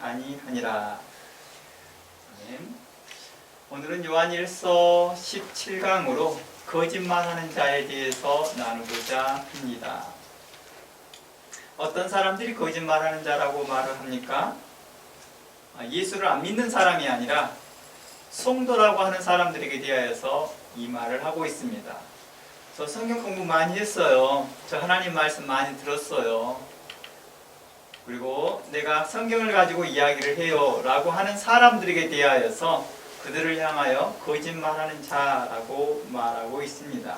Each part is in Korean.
아니하니라. 아멘. 오늘은 요한일서 17강으로 거짓말하는 자에 대해서 나누고자 합니다. 어떤 사람들이 거짓말하는 자라고 말을 합니까? 예수를 안 믿는 사람이 아니라 성도라고 하는 사람들에게 대하여서 이 말을 하고 있습니다. 저 성경 공부 많이 했어요. 저 하나님 말씀 많이 들었어요. 그리고 내가 성경을 가지고 이야기를 해요 라고 하는 사람들에게 대하여서 그들을 향하여 거짓말하는 자라고 말하고 있습니다.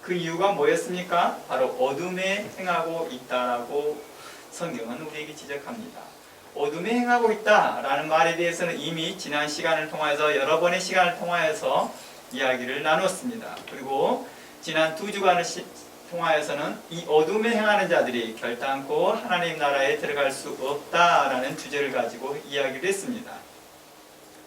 그 이유가 뭐였습니까? 바로 어둠에 행하고 있다라고 성경은 우리에게 지적합니다. 어둠에 행하고 있다라는 말에 대해서는 이미 지난 시간을 통해서 여러 번의 시간을 통하여서 이야기를 나눴습니다. 그리고 지난 2주간을 통하여서는 이 어둠에 행하는 자들이 결단코 하나님 나라에 들어갈 수 없다라는 주제를 가지고 이야기를 했습니다.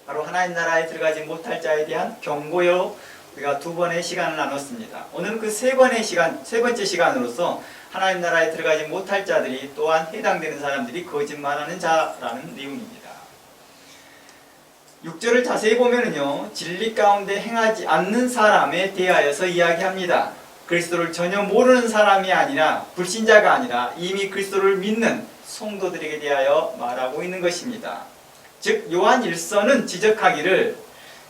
바로 하나님 나라에 들어가지 못할 자에 대한 경고요. 우리가 2번의 시간을 나눴습니다. 오늘은 그 세 번째 시간으로서 하나님 나라에 들어가지 못할 자들이 또한 해당되는 사람들이 거짓말하는 자라는 내용입니다. 6절을 자세히 보면은요, 진리 가운데 행하지 않는 사람에 대하여서 이야기합니다. 그리스도를 전혀 모르는 사람이 아니라, 불신자가 아니라 이미 그리스도를 믿는 성도들에게 대하여 말하고 있는 것입니다. 즉 요한 1서는 지적하기를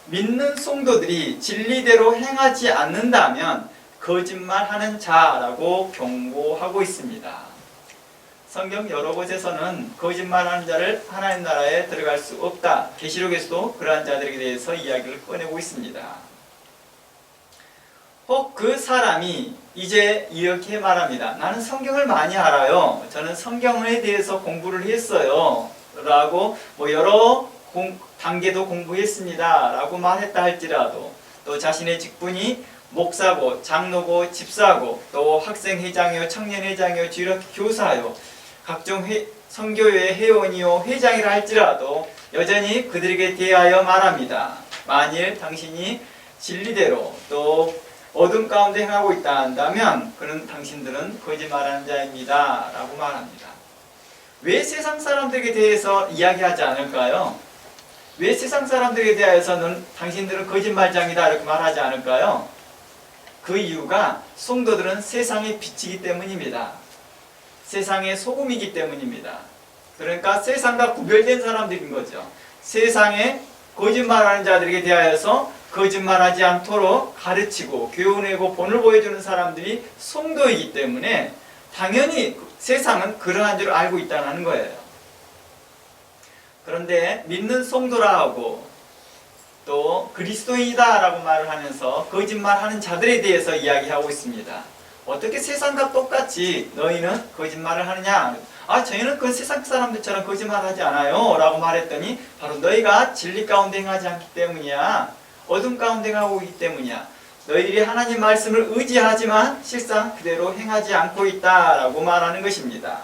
믿는 성도들이 진리대로 행하지 않는다면 거짓말하는 자라고 경고하고 있습니다. 성경 여러 곳에서는 거짓말하는 자를 하나님 나라에 들어갈 수 없다. 계시록에서도 그러한 자들에게 대해서 이야기를 꺼내고 있습니다. 혹 그 사람이 이제 이렇게 말합니다. 나는 성경을 많이 알아요. 저는 성경에 대해서 공부를 했어요. 라고 여러 단계도 공부했습니다. 라고 말했다 할지라도, 또 자신의 직분이 목사고 장로고 집사고 또 학생회장이요 청년회장이요 주일학교 교사요 각종 선교회 회원이요 회장이라 할지라도 여전히 그들에게 대하여 말합니다. 만일 당신이 진리대로 또 어둠 가운데 행하고 있다 한다면 그는 당신들은 거짓말하는 자입니다. 라고 말합니다. 왜 세상 사람들에게 대해서 이야기하지 않을까요? 왜 세상 사람들에 대해서는 당신들은 거짓말장이다 이렇게 말하지 않을까요? 그 이유가 성도들은 세상의 빛이기 때문입니다. 세상의 소금이기 때문입니다. 그러니까 세상과 구별된 사람들인 거죠. 세상에 거짓말하는 자들에게 대하여서 거짓말하지 않도록 가르치고 교훈하고 본을 보여주는 사람들이 성도이기 때문에 당연히 세상은 그러한 줄 알고 있다는 거예요. 그런데 믿는 성도라 하고 또 그리스도인이다 라고 말을 하면서 거짓말하는 자들에 대해서 이야기하고 있습니다. 어떻게 세상과 똑같이 너희는 거짓말을 하느냐? 저희는 그 세상 사람들처럼 거짓말하지 않아요 라고 말했더니 바로 너희가 진리 가운데 행하지 않기 때문이야. 어둠 가운데 행하고 있기 때문이야. 너희들이 하나님 말씀을 의지하지만 실상 그대로 행하지 않고 있다라고 말하는 것입니다.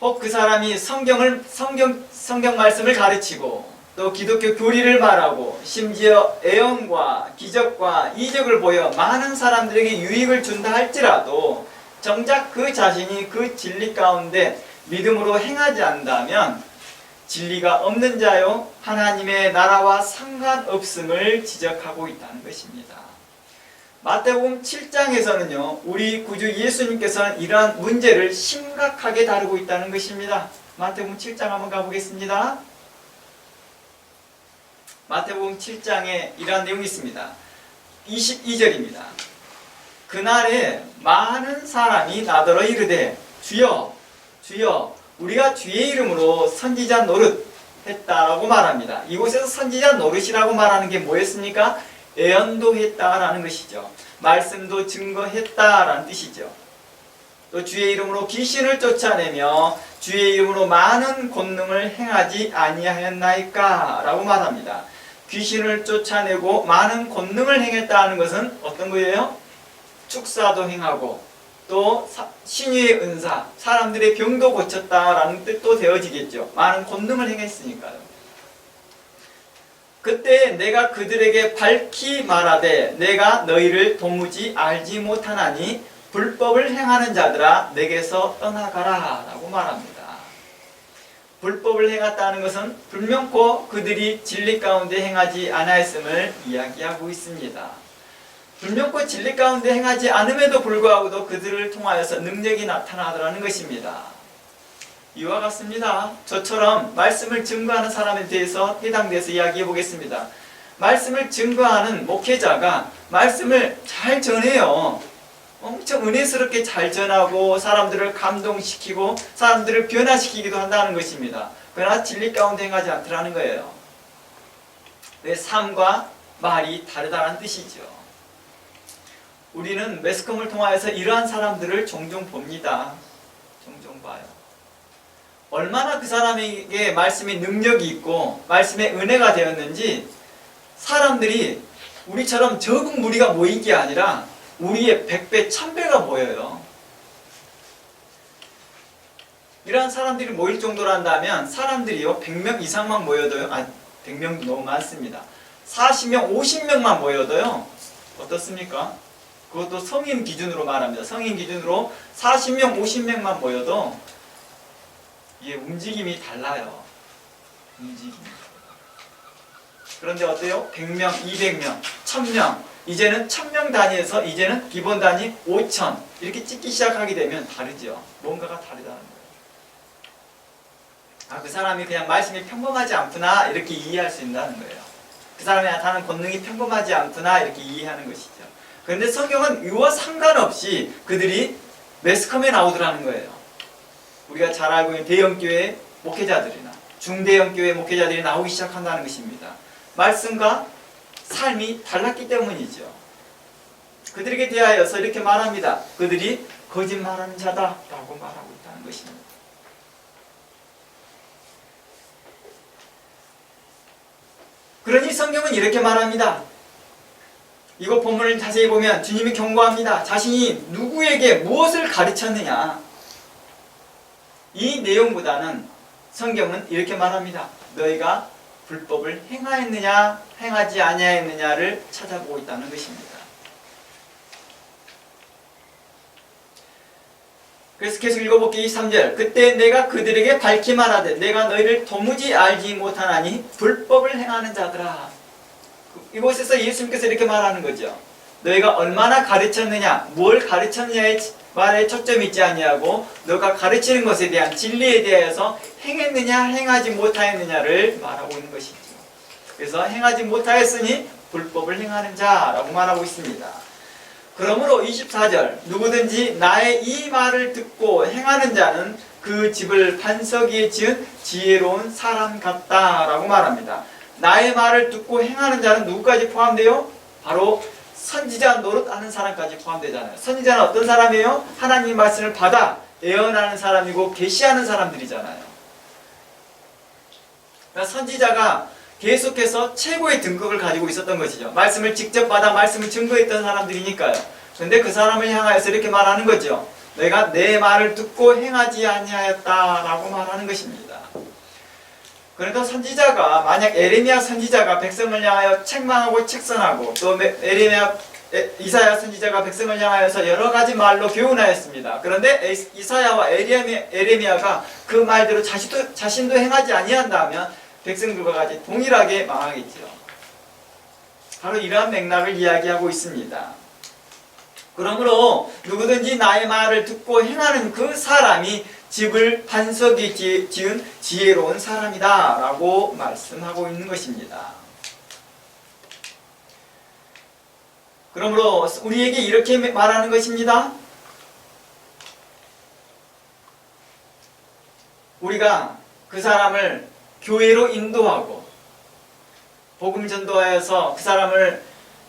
혹 그 사람이 성경 말씀을 가르치고 또 기독교 교리를 말하고 심지어 애언과 기적과 이적을 보여 많은 사람들에게 유익을 준다 할지라도 정작 그 자신이 그 진리 가운데 믿음으로 행하지 않는다면 진리가 없는 자요 하나님의 나라와 상관없음을 지적하고 있다는 것입니다. 마태복음 7장에서는요 우리 구주 예수님께서는 이러한 문제를 심각하게 다루고 있다는 것입니다. 마태복음 7장 한번 가보겠습니다. 마태복음 7장에 이러한 내용이 있습니다. 22절입니다. 그날에 많은 사람이 나더러 이르되 주여 주여 우리가 주의 이름으로 선지자 노릇 했다라고 말합니다. 이곳에서 선지자 노릇이라고 말하는 게 뭐였습니까? 예언도 했다라는 것이죠. 말씀도 증거했다라는 뜻이죠. 또 주의 이름으로 귀신을 쫓아내며 주의 이름으로 많은 권능을 행하지 아니하였나이까 라고 말합니다. 귀신을 쫓아내고 많은 권능을 행했다는 것은 어떤 거예요? 축사도 행하고 또 신유의 은사, 사람들의 병도 고쳤다라는 뜻도 되어지겠죠. 많은 권능을 행했으니까요. 그때 내가 그들에게 밝히 말하되 내가 너희를 도무지 알지 못하나니 불법을 행하는 자들아 내게서 떠나가라 라고 말합니다. 불법을 행했다는 것은 불명코 그들이 진리 가운데 행하지 않았음을 이야기하고 있습니다. 불명코 진리 가운데 행하지 않음에도 불구하고도 그들을 통하여서 능력이 나타나더라는 것입니다. 이와 같습니다. 저처럼 말씀을 증거하는 사람에 대해서 해당돼서 이야기해 보겠습니다. 말씀을 증거하는 목회자가 말씀을 잘 전해요. 엄청 은혜스럽게 잘 전하고 사람들을 감동시키고 사람들을 변화시키기도 한다는 것입니다. 그러나 진리 가운데 행하지 않더라는 거예요. 왜? 삶과 말이 다르다는 뜻이죠. 우리는 매스컴을 통하여서 이러한 사람들을 종종 봅니다. 종종 봐요. 얼마나 그 사람에게 말씀의 능력이 있고 말씀의 은혜가 되었는지 사람들이 우리처럼 적은 무리가 모인 게 아니라 우리의 100배, 1000배가 모여요. 이러한 사람들이 모일 정도로 한다면 사람들이요 100명 이상만 모여도요 100명도 너무 많습니다. 40명, 50명만 모여도요 어떻습니까? 그것도 성인 기준으로 말합니다. 성인 기준으로 40명, 50명만 모여도 이게 움직임이 달라요. 움직임이. 그런데 어때요? 100명, 200명, 1000명 이제는 1000명 단위에서 이제는 기본 단위 5000 이렇게 찍기 시작하게 되면 다르죠. 뭔가가 다르다는 거예요. 그 사람이 그냥 말씀이 평범하지 않구나 이렇게 이해할 수 있다는 거예요. 그 사람이 나타나는 권능이 평범하지 않구나 이렇게 이해하는 것이죠. 그런데 성경은 이와 상관없이 그들이 매스컴에 나오더라는 거예요. 우리가 잘 알고 있는 대형교회 목회자들이나 중대형교회 목회자들이 나오기 시작한다는 것입니다. 말씀과 삶이 달랐기 때문이죠. 그들에게 대하여서 이렇게 말합니다. 그들이 거짓말하는 자다라고 말하고 있다는 것입니다. 그러니 성경은 이렇게 말합니다. 이거 본문을 자세히 보면 주님이 경고합니다. 자신이 누구에게 무엇을 가르쳤느냐. 이 내용보다는 성경은 이렇게 말합니다. 너희가 불법을 행하였느냐 행하지 아니하였느냐를 찾아보고 있다는 것입니다. 그래서 계속 읽어볼게요. 23절 그때 내가 그들에게 밝히 말하되 내가 너희를 도무지 알지 못하나니 불법을 행하는 자들아. 이곳에서 예수님께서 이렇게 말하는 거죠. 너희가 얼마나 가르쳤느냐 뭘 가르쳤느냐에 말에 초점이 있지 아니하고 너가 가르치는 것에 대한 진리에 대해서 행했느냐 행하지 못하였느냐를 말하고 있는 것이죠. 그래서 행하지 못하였으니 불법을 행하는 자라고 말하고 있습니다. 그러므로 24절 누구든지 나의 이 말을 듣고 행하는 자는 그 집을 반석 위에 지은 지혜로운 사람 같다라고 말합니다. 나의 말을 듣고 행하는 자는 누구까지 포함돼요? 바로 선지자 노릇하는 사람까지 포함되잖아요. 선지자는 어떤 사람이에요? 하나님의 말씀을 받아 예언하는 사람이고 계시하는 사람들이잖아요. 그러니까 선지자가 계속해서 최고의 등급을 가지고 있었던 것이죠. 말씀을 직접 받아 말씀을 증거했던 사람들이니까요. 그런데 그 사람을 향하여서 이렇게 말하는 거죠. 내가 내 말을 듣고 행하지 아니하였다라고 말하는 것입니다. 그러니까 선지자가 만약 에레미야 선지자가 백성을 향하여 책망하고 책선하고 또 이사야 선지자가 백성을 향하여서 여러 가지 말로 교훈하였습니다. 그런데 이사야와 에레미야가 그 말대로 자신도 행하지 아니한다면 백성들과 같이 동일하게 망하겠죠. 바로 이러한 맥락을 이야기하고 있습니다. 그러므로 누구든지 나의 말을 듣고 행하는 그 사람이 집을 반석에 지은 지혜로운 사람이다 라고 말씀하고 있는 것입니다. 그러므로 우리에게 이렇게 말하는 것입니다. 우리가 그 사람을 교회로 인도하고 복음 전도하여서 그 사람을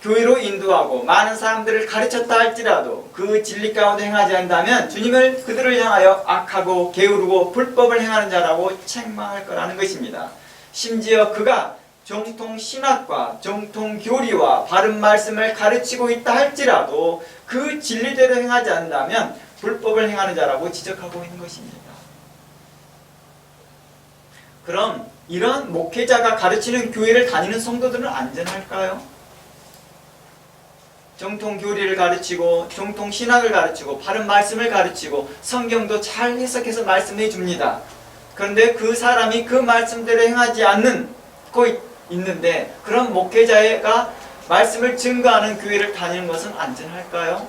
교회로 인도하고 많은 사람들을 가르쳤다 할지라도 그 진리 가운데 행하지 않는다면 주님을 그들을 향하여 악하고 게으르고 불법을 행하는 자라고 책망할 거라는 것입니다. 심지어 그가 정통 신학과 정통 교리와 바른 말씀을 가르치고 있다 할지라도 그 진리대로 행하지 않는다면 불법을 행하는 자라고 지적하고 있는 것입니다. 그럼 이런 목회자가 가르치는 교회를 다니는 성도들은 안전할까요? 정통 교리를 가르치고 정통 신학을 가르치고 바른 말씀을 가르치고 성경도 잘 해석해서 말씀해 줍니다. 그런데 그 사람이 그 말씀대로 행하지 않고 있는데 그런 목회자가 말씀을 증거하는 교회를 다니는 것은 안전할까요?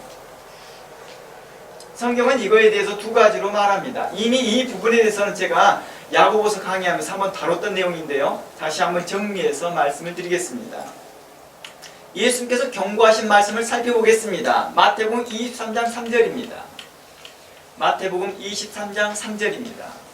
성경은 이거에 대해서 두 가지로 말합니다. 이미 이 부분에 대해서는 제가 야고보서 강의하면서 한번 다뤘던 내용인데요. 다시 한번 정리해서 말씀을 드리겠습니다. 예수님께서 경고하신 말씀을 살펴보겠습니다. 마태복음 23장 3절입니다. 마태복음 23장 3절입니다.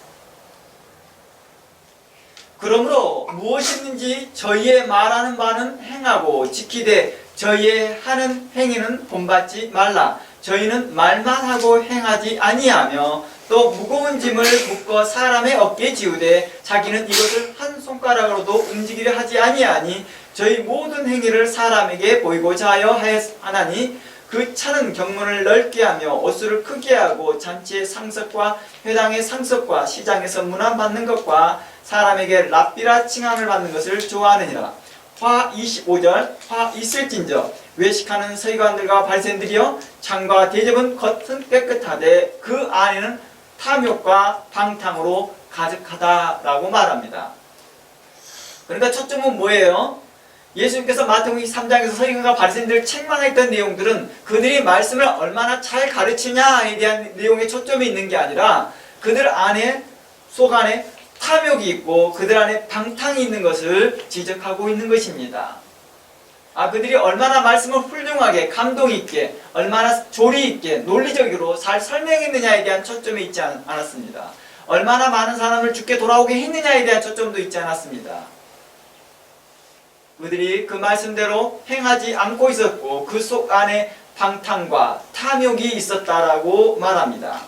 그러므로 무엇이든지 저희의 말하는 바는 행하고 지키되 저희의 하는 행위는 본받지 말라. 저희는 말만 하고 행하지 아니하며 또 무거운 짐을 묶어 사람의 어깨에 지우되 자기는 이것을 한 손가락으로도 움직이려 하지 아니하니 저희 모든 행위를 사람에게 보이고자 하여 하나니 그 차는 경문을 넓게 하며 옷수를 크게 하고 잔치의 상석과 회당의 상석과 시장에서 문안받는 것과 사람에게 랍비라 칭함을 받는 것을 좋아하느니라. 화 25절 화 있을진저 외식하는 서기관들과 바리새인들이여 창과 대접은 겉은 깨끗하되 그 안에는 탐욕과 방탕으로 가득하다라고 말합니다. 그러니까 초점은 뭐예요? 예수님께서 마태복음 3장에서 서기관과 바리새인들을 책망했던 내용들은 그들이 말씀을 얼마나 잘 가르치냐에 대한 내용에 초점이 있는 게 아니라 그들 안에 속 안에 탐욕이 있고 그들 안에 방탕이 있는 것을 지적하고 있는 것입니다. 그들이 얼마나 말씀을 훌륭하게 감동 있게 얼마나 조리 있게 논리적으로 잘 설명했느냐에 대한 초점이 있지 않았습니다. 얼마나 많은 사람을 주께 돌아오게 했느냐에 대한 초점도 있지 않았습니다. 그들이 그 말씀대로 행하지 않고 있었고 그 속 안에 방탕과 탐욕이 있었다라고 말합니다.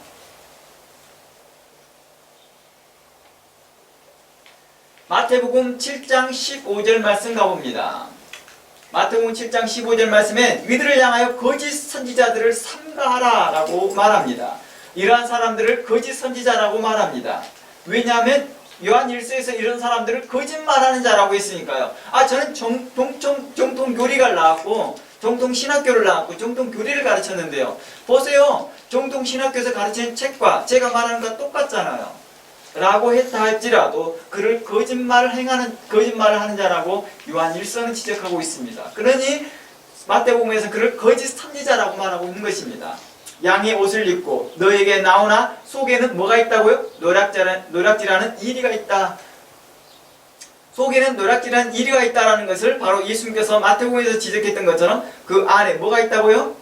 마태복음 7장 15절 말씀 가봅니다. 마태복음 7장 15절 말씀에 이들을 향하여 거짓 선지자들을 삼가하라 라고 말합니다. 이러한 사람들을 거짓 선지자라고 말합니다. 왜냐하면 요한 1서에서 이런 사람들을 거짓말하는 자라고 했으니까요. 저는 정통교리가 나왔고 정통신학교를 나왔고 정통교리를 가르쳤는데요. 보세요. 정통신학교에서 가르치는 책과 제가 말하는 것과 똑같잖아요. 라고 했다 할지라도 그를 거짓말을 하는 자라고 요한 1서는 지적하고 있습니다. 그러니 마태복음에서 그를 거짓 선지자라고 말하고 있는 것입니다. 양의 옷을 입고 너에게 나오나 속에는 뭐가 있다고요? 노략질하는 이리가 있다. 속에는 노략질하는 이리가 있다라는 것을 바로 예수님께서 마태복음에서 지적했던 것처럼 그 안에 뭐가 있다고요?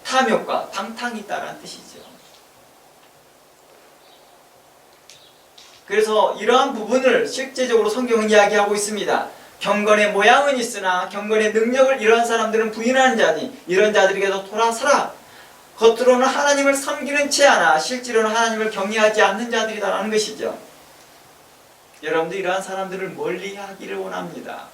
탐욕과 방탕이 있다라는 뜻이죠. 그래서 이러한 부분을 실제적으로 성경은 이야기하고 있습니다. 경건의 모양은 있으나 경건의 능력을 이러한 사람들은 부인하는 자니 이런 자들에게서 돌아서라. 겉으로는 하나님을 섬기는 채 하나 실제로는 하나님을 경외하지 않는 자들이다라는 것이죠. 여러분들 이러한 사람들을 멀리하기를 원합니다.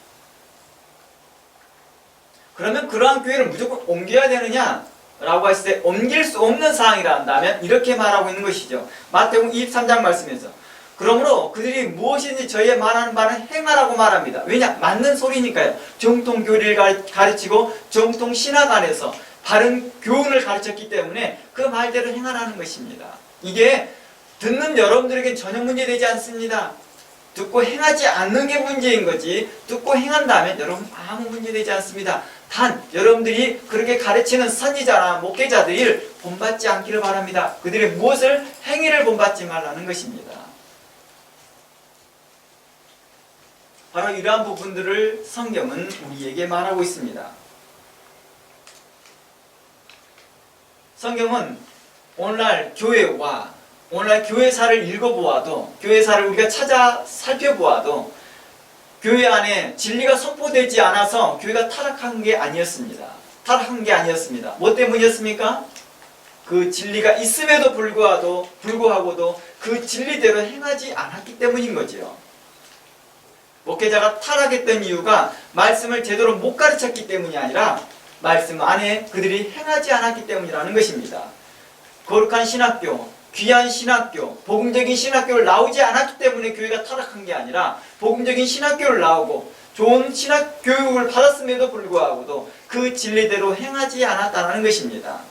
그러면 그러한 교회를 무조건 옮겨야 되느냐? 라고 했을 때 옮길 수 없는 사항이라 한다면 이렇게 말하고 있는 것이죠. 마태복음 23장 말씀에서 그러므로 그들이 무엇이든지 저희의 말하는 바는 행하라고 말합니다. 왜냐? 맞는 소리니까요. 정통교리를 가르치고 정통신학 안에서 바른 교훈을 가르쳤기 때문에 그 말대로 행하라는 것입니다. 이게 듣는 여러분들에겐 전혀 문제되지 않습니다. 듣고 행하지 않는 게 문제인 거지 듣고 행한다면 여러분 아무 문제되지 않습니다. 단 여러분들이 그렇게 가르치는 선지자나 목회자들이 본받지 않기를 바랍니다. 그들의 무엇을 행위를 본받지 말라는 것입니다. 바로 이러한 부분들을 성경은 우리에게 말하고 있습니다. 성경은 오늘날 교회와 오늘날 교회사를 읽어보아도 교회사를 우리가 찾아 살펴보아도 교회 안에 진리가 선포되지 않아서 교회가 타락한 게 아니었습니다. 뭐 때문이었습니까? 그 진리가 있음에도 불구하고도 그 진리대로 행하지 않았기 때문인 거지요. 목회자가 타락했던 이유가 말씀을 제대로 못 가르쳤기 때문이 아니라 말씀 안에 그들이 행하지 않았기 때문이라는 것입니다. 거룩한 신학교, 귀한 신학교, 복음적인 신학교를 나오지 않았기 때문에 교회가 타락한 게 아니라 복음적인 신학교를 나오고 좋은 신학 교육을 받았음에도 불구하고도 그 진리대로 행하지 않았다는 것입니다.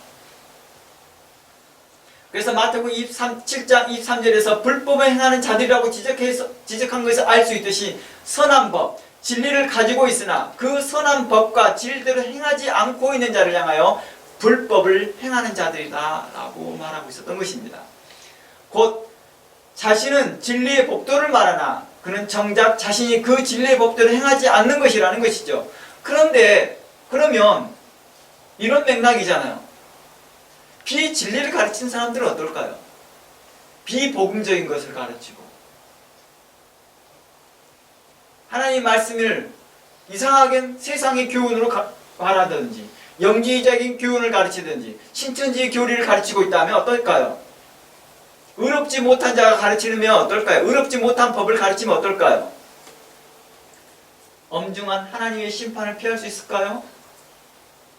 그래서 마태복음 7장 23절에서 불법을 행하는 자들이라고 지적한 것을 알 수 있듯이 선한 법, 진리를 가지고 있으나 그 선한 법과 진리대로 행하지 않고 있는 자를 향하여 불법을 행하는 자들이다 라고 말하고 있었던 것입니다. 곧 자신은 진리의 법도를 말하나 그는 정작 자신이 그 진리의 법도를 행하지 않는 것이라는 것이죠. 그런데 그러면 이런 맥락이잖아요. 비진리를 가르치는 사람들은 어떨까요? 비복음적인 것을 가르치고 하나님 말씀을 이상하게 세상의 교훈으로 말하든지 영지적인 교훈을 가르치든지 신천지의 교리를 가르치고 있다면 어떨까요? 의롭지 못한 자가 가르치면 어떨까요? 의롭지 못한 법을 가르치면 어떨까요? 엄중한 하나님의 심판을 피할 수 있을까요?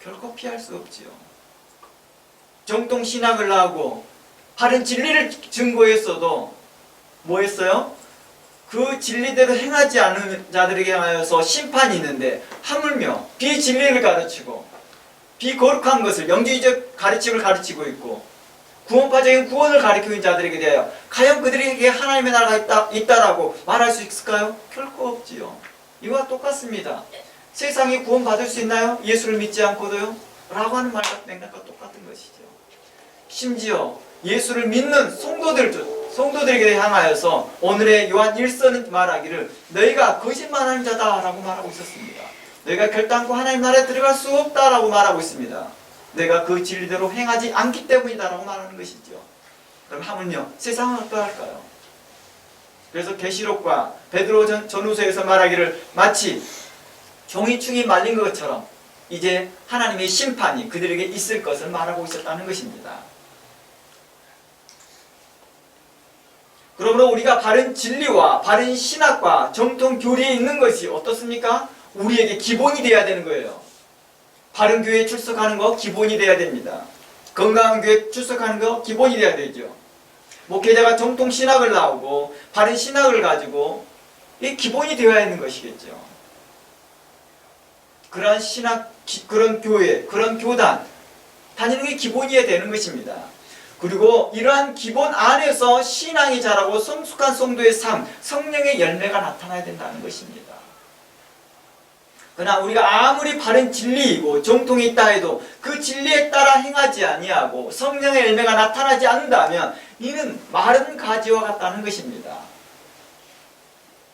결코 피할 수 없지요. 정통 신학을 하고 바른 진리를 증거했어도 뭐 했어요? 그 진리대로 행하지 않은 자들에게 하여서 심판이 있는데 하물며 비진리를 가르치고 비거룩한 것을 영지적 가르침을 가르치고 있고 구원파적인 구원을 가르치는 자들에게 대하여 과연 그들에게 하나님의 나라가 있다라고 말할 수 있을까요? 결코 없지요. 이와 똑같습니다. 세상이 구원받을 수 있나요? 예수를 믿지 않고도요? 라고 하는 말과 맥락과 똑같은 것이죠. 심지어 예수를 믿는 성도들에게 향하여서 오늘의 요한 1서는 말하기를 너희가 거짓말하는 자다 라고 말하고 있었습니다. 너희가 결단코 하나님 나라에 들어갈 수 없다 라고 말하고 있습니다. 내가 그 진리대로 행하지 않기 때문이다 라고 말하는 것이죠. 그럼 하물며 세상은 어떠할까요? 그래서 계시록과 베드로 전후서에서 말하기를 마치 종이충이 말린 것처럼 이제 하나님의 심판이 그들에게 있을 것을 말하고 있었다는 것입니다. 그러므로 우리가 바른 진리와 바른 신학과 정통 교리에 있는 것이 어떻습니까? 우리에게 기본이 되어야 되는 거예요. 바른 교회에 출석하는 거 기본이 되어야 됩니다. 건강한 교회에 출석하는 거 기본이 되어야 되죠. 목회자가 정통 신학을 나오고 바른 신학을 가지고 이게 기본이 되어야 하는 것이겠죠. 그런 신학, 그런 교회, 그런 교단 다니는 게 기본이어야 되는 것입니다. 그리고 이러한 기본 안에서 신앙이 자라고 성숙한 성도의 삶, 성령의 열매가 나타나야 된다는 것입니다. 그러나 우리가 아무리 바른 진리이고 정통이 있다 해도 그 진리에 따라 행하지 아니하고 성령의 열매가 나타나지 않는다면 이는 마른 가지와 같다는 것입니다.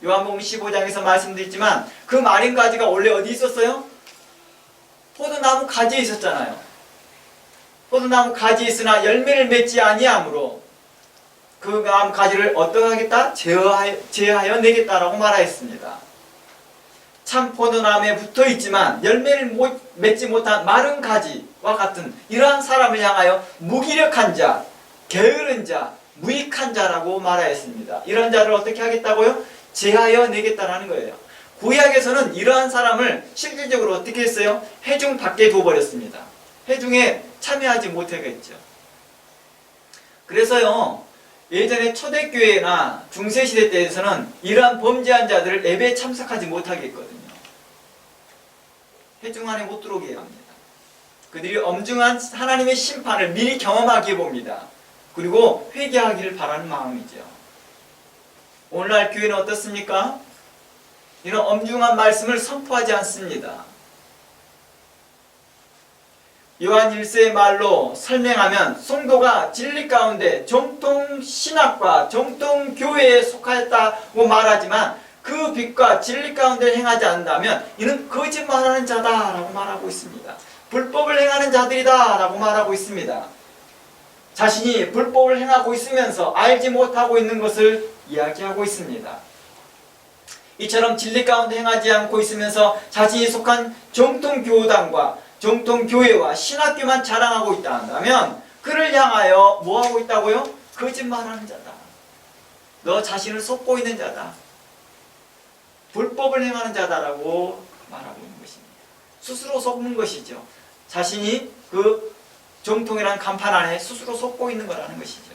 요한복음 15장에서 말씀드렸지만 그 마른 가지가 원래 어디 있었어요? 포도나무 가지에 있었잖아요. 포도나무 가지에 있으나 열매를 맺지 아니하므로 그 나무 가지를 어떠하겠다? 제하여 내겠다라고 말하였습니다. 참 포도나무에 붙어있지만 열매를 맺지 못한 마른 가지와 같은 이러한 사람을 향하여 무기력한 자, 게으른 자, 무익한 자라고 말하였습니다. 이런 자를 어떻게 하겠다고요? 제하여 내겠다라는 거예요. 구약에서는 이러한 사람을 실질적으로 어떻게 했어요? 회중 밖에 둬버렸습니다. 회중에 참여하지 못하겠죠. 그래서요, 예전에 초대교회나 중세시대 때에서는 이러한 범죄한 자들을 예배에 참석하지 못하게 했거든요. 회중 안에 못 들어오게 합니다. 그들이 엄중한 하나님의 심판을 미리 경험하게 봅니다. 그리고 회개하기를 바라는 마음이죠. 오늘날 교회는 어떻습니까? 이런 엄중한 말씀을 선포하지 않습니다. 요한 1세의 말로 설명하면 성도가 진리 가운데 정통 신학과 정통 교회에 속하였다고 말하지만 그 빛과 진리 가운데 행하지 않는다면 이는 거짓말하는 자다라고 말하고 있습니다. 불법을 행하는 자들이다 라고 말하고 있습니다. 자신이 불법을 행하고 있으면서 알지 못하고 있는 것을 이야기하고 있습니다. 이처럼 진리 가운데 행하지 않고 있으면서 자신이 속한 정통교단과 정통교회와 신학교만 자랑하고 있다 한다면 그를 향하여 뭐하고 있다고요? 거짓말하는 자다. 너 자신을 속고 있는 자다. 불법을 행하는 자다라고 말하고 있는 것입니다. 스스로 속는 것이죠. 자신이 그 정통이라는 간판 안에 스스로 속고 있는 거라는 것이죠.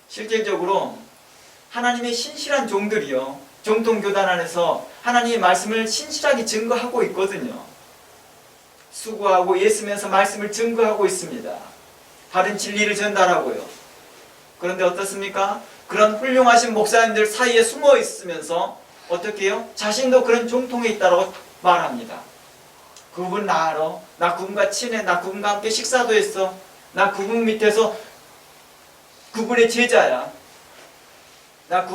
실질적으로 하나님의 신실한 종들이요, 정통교단 안에서 하나님의 말씀을 신실하게 증거하고 있거든요. 수고하고 애쓰면서 말씀을 증거하고 있습니다. 바른 진리를 전달하고요. 그런데 어떻습니까? 그런 훌륭하신 목사님들 사이에 숨어 있으면서 어떻게 해요? 자신도 그런 종통에 있다고 말합니다. 그분 나 알아. 나 그분과 친해. 나 그분과 함께 식사도 했어. 나 그분 밑에서 그분의 제자야. 나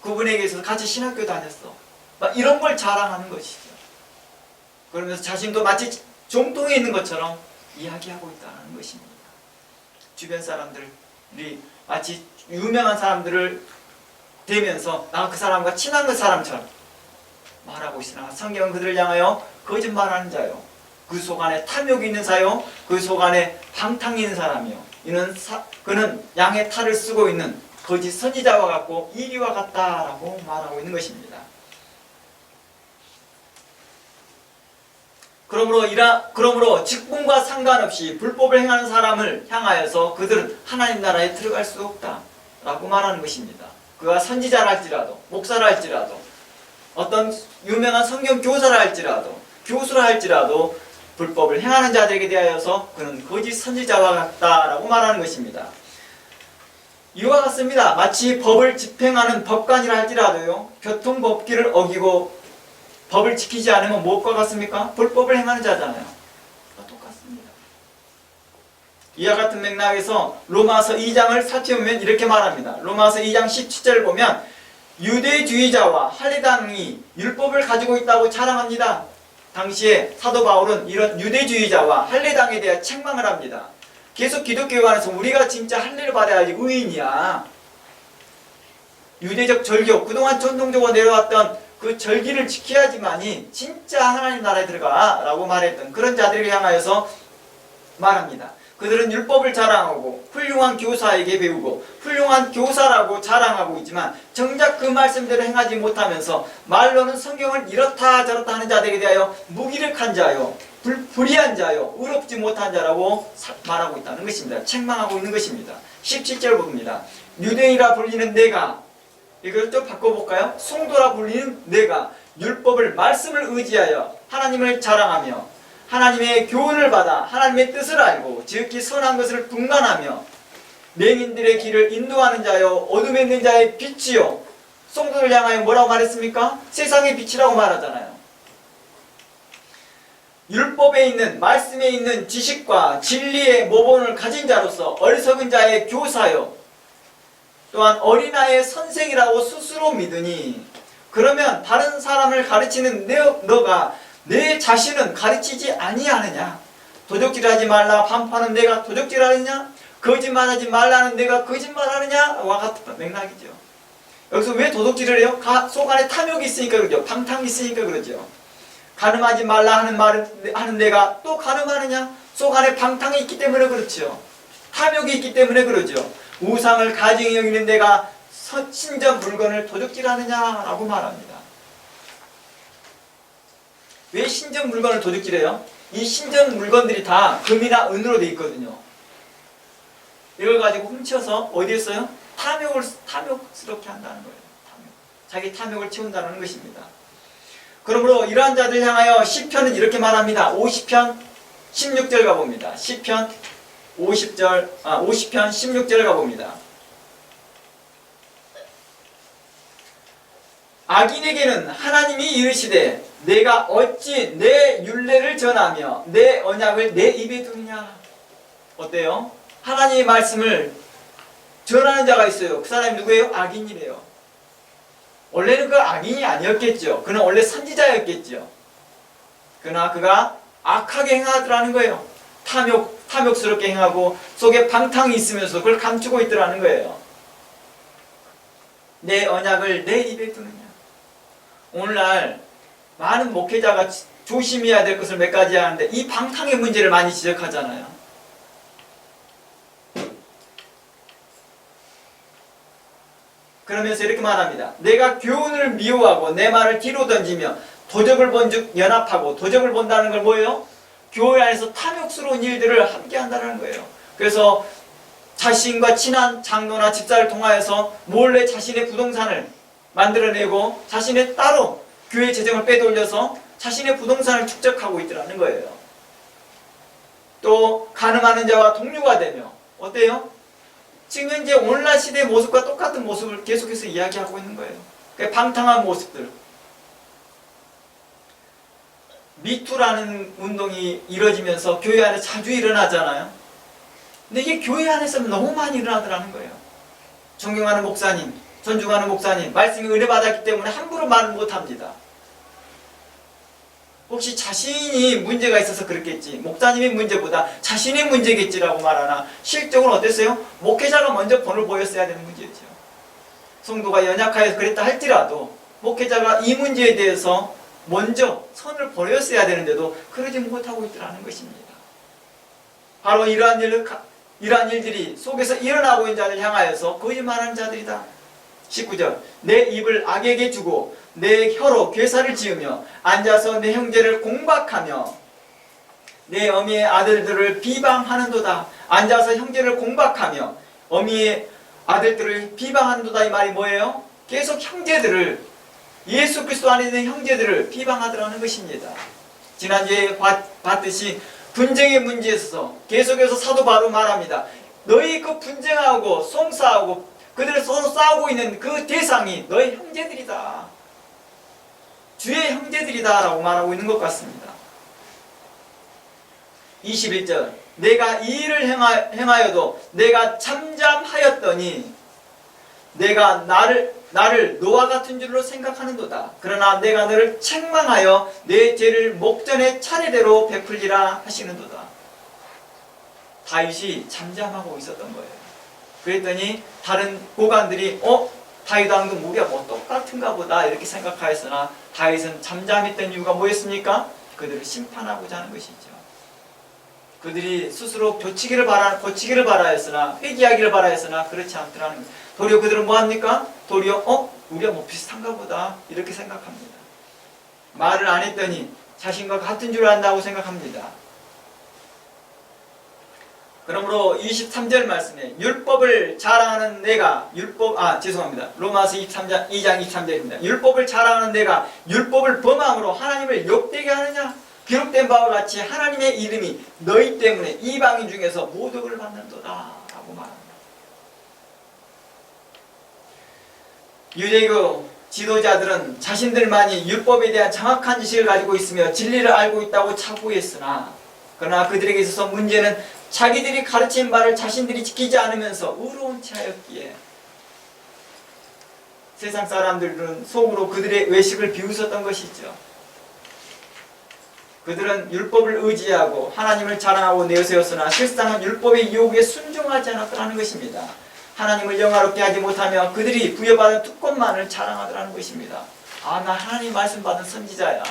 그분에게서 같이 신학교 다녔어. 막 이런 걸 자랑하는 것이죠. 그러면서 자신도 마치 종통에 있는 것처럼 이야기하고 있다는 것입니다. 주변 사람들이 마치 유명한 사람들을 대면서 나 그 사람과 친한 그 사람처럼 말하고 있으나 성경은 그들을 향하여 거짓말하는 자요, 그 속 안에 탐욕이 있는 자요, 그 속 안에 방탕이 있는 사람이요, 그는 양의 탈을 쓰고 있는 거짓 선지자와 같고 이리와 같다라고 말하고 있는 것입니다. 그러므로 직분과 상관없이 불법을 행하는 사람을 향하여서 그들은 하나님 나라에 들어갈 수 없다라고 말하는 것입니다. 그가 선지자라 할지라도, 목사라 할지라도, 어떤 유명한 성경 교사라 할지라도, 교수라 할지라도 불법을 행하는 자들에게 대하여서 그는 거짓 선지자와 같다라고 말하는 것입니다. 이와 같습니다. 마치 법을 집행하는 법관이라 할지라도요, 교통법규를 어기고 법을 지키지 않으면 무엇과 같습니까? 불법을 행하는 자잖아요. 똑같습니다. 이와 같은 맥락에서 로마서 2장을 살펴보면 이렇게 말합니다. 로마서 2장 17절을 보면 유대주의자와 할례당이 율법을 가지고 있다고 자랑합니다. 당시에 사도 바울은 이런 유대주의자와 할례당에 대해 책망을 합니다. 계속 기독교에 관해서 우리가 진짜 할례를 받아야지 의인이야. 유대적 절교, 그동안 전통적으로 내려왔던 그 절기를 지켜야지만이 진짜 하나님 나라에 들어가 라고 말했던 그런 자들을 향하여서 말합니다. 그들은 율법을 자랑하고 훌륭한 교사에게 배우고 훌륭한 교사라고 자랑하고 있지만 정작 그 말씀대로 행하지 못하면서 말로는 성경을 이렇다 저렇다 하는 자들에 대하여 무기력한 자요, 불의한 자요, 의롭지 못한 자라고 말하고 있다는 것입니다. 책망하고 있는 것입니다. 17절 봅니다. 유대인이라 불리는 내가, 이걸 좀 바꿔볼까요? 성도라 불리는 내가 율법을, 말씀을 의지하여 하나님을 자랑하며 하나님의 교훈을 받아 하나님의 뜻을 알고 지극히 선한 것을 분간하며 맹인들의 길을 인도하는 자요, 어둠에 있는 자의 빛이요. 성도를 향하여 뭐라고 말했습니까? 세상의 빛이라고 말하잖아요. 율법에 있는, 말씀에 있는 지식과 진리의 모본을 가진 자로서 어리석은 자의 교사요, 또한 어린아이의 선생이라고 스스로 믿으니, 그러면 다른 사람을 가르치는 너가 내 자신은 가르치지 아니하느냐? 도적질하지 말라 반파는 내가 도적질하느냐? 거짓말하지 말라는 내가 거짓말하느냐? 와 같은 맥락이죠. 여기서 왜 도둑질을 해요? 속 안에 탐욕이 있으니까 그러죠. 방탕이 있으니까 그러죠. 간음하지 말라 하는 말을 하는 내가 또 간음하느냐? 속 안에 방탕이 있기 때문에 그렇죠. 탐욕이 있기 때문에 그러죠. 우상을 가증히 여기는 내가 신전 물건을 도둑질하느냐라고 말합니다. 왜 신전 물건을 도둑질해요? 이 신전 물건들이 다 금이나 은으로 되어 있거든요. 이걸 가지고 훔쳐서 어디에 써요? 탐욕스럽게 한다는 거예요. 자기 탐욕을 채운다는 것입니다. 그러므로 이러한 자들 향하여 시편은 이렇게 말합니다. 50편 16절 가봅니다. 시편 50편 16절 가봅니다. 악인에게는 하나님이 이르시되 내가 어찌 내 율례를 전하며 내 언약을 내 입에 두느냐. 어때요? 하나님의 말씀을 전하는 자가 있어요. 그 사람이 누구예요? 악인이래요. 원래는 그 악인이 아니었겠죠. 그는 원래 선지자였겠죠. 그러나 그가 악하게 행하더라는 거예요. 탐욕스럽게 행하고 속에 방탕이 있으면서 그걸 감추고 있더라는 거예요. 내 언약을 내 입에 두느냐. 오늘날 많은 목회자가 조심해야 될 것을 몇 가지 하는데 이 방탕의 문제를 많이 지적하잖아요. 그러면서 이렇게 말합니다. 내가 교훈을 미워하고 내 말을 뒤로 던지며 도적을 본즉 연합하고, 도적을 본다는 걸 뭐예요? 교회 안에서 탐욕스러운 일들을 함께 한다는 거예요. 그래서 자신과 친한 장로나 집사를 통하여서 몰래 자신의 부동산을 만들어내고 자신의 따로 교회 재정을 빼돌려서 자신의 부동산을 축적하고 있더라는 거예요. 또 가늠하는 자와 동료가 되며 어때요? 지금 현재 오늘날 시대의 모습과 똑같은 모습을 계속해서 이야기하고 있는 거예요. 그 방탕한 모습들. 미투라는 운동이 이루어지면서 교회 안에 자주 일어나잖아요. 근데 이게 교회 안에서 너무 많이 일어나더라는 거예요. 존경하는 목사님, 존중하는 목사님, 말씀이 은혜 받았기 때문에 함부로 말 못합니다. 혹시 자신이 문제가 있어서 그렇겠지, 목사님의 문제보다 자신의 문제겠지라고 말하나 실적으로 어땠어요? 목회자가 먼저 본을 보였어야 되는 문제죠. 성도가 연약하여서 그랬다 할지라도 목회자가 이 문제에 대해서 먼저 선을 보였어야 되는데도 그러지 못하고 있더라는 것입니다. 바로 이러한 일들이 속에서 일어나고 있는 자를 향하여서 거짓말하는 자들이다. 19절 내 입을 악에게 주고 내 혀로 괴사를 지으며 앉아서 내 형제를 공박하며 내 어미의 아들들을 비방하는도다. 앉아서 형제를 공박하며 어미의 아들들을 비방하는도다. 이 말이 뭐예요? 계속 형제들을, 예수 그리스도 안에 있는 형제들을 비방하더라는 것입니다. 지난주에 봤듯이 분쟁의 문제에 있어서 계속해서 사도 바로 말합니다. 너희 그 분쟁하고 송사하고 그들을 서로 싸우고 있는 그 대상이 너희 형제들이다. 주의 형제들이다 라고 말하고 있는 것 같습니다. 21절 내가 이 일을 행하여도 내가 잠잠하였더니 내가 나를 노와 같은 줄로 생각하는도다. 그러나 내가 너를 책망하여 내 죄를 목전에 차례대로 베풀리라 하시는도다. 다윗이 잠잠하고 있었던 거예요. 그랬더니 다른 고관들이 다윗하는 건 우리가 뭐 똑같은가 보다 이렇게 생각하였으나 다윗은 잠잠했던 이유가 뭐였습니까? 그들을 심판하고자 하는 것이죠. 그들이 스스로 고치기를 바라였으나 회개하기를 바라였으나 그렇지 않더라는 거예요. 도리어 그들은 뭐합니까? 도리어 우리가 뭐 비슷한가 보다 이렇게 생각합니다. 말을 안 했더니 자신과 같은 줄 안다고 생각합니다. 그러므로 23절 말씀에 율법을 자랑하는 내가 로마서 2장 23절입니다. 율법을 자랑하는 내가 율법을 범함으로 하나님을 욕되게 하느냐? 기록된 바와 같이 하나님의 이름이 너희 때문에 이방인 중에서 모독을 받는도다 라고 말합니다. 유대교 지도자들은 자신들만이 율법에 대한 정확한 지식을 가지고 있으며 진리를 알고 있다고 자부했으나 그러나 그들에게 있어서 문제는 자기들이 가르친 바를 자신들이 지키지 않으면서 의로운 체하였기에 세상 사람들은 속으로 그들의 외식을 비웃었던 것이죠. 그들은 율법을 의지하고 하나님을 자랑하고 내세웠으나 실상은 율법의 유혹에 순종하지 않았더라는 것입니다. 하나님을 영화롭게 하지 못하며 그들이 부여받은 특권만을 자랑하더라는 것입니다. 나 하나님 말씀 받은 선지자야.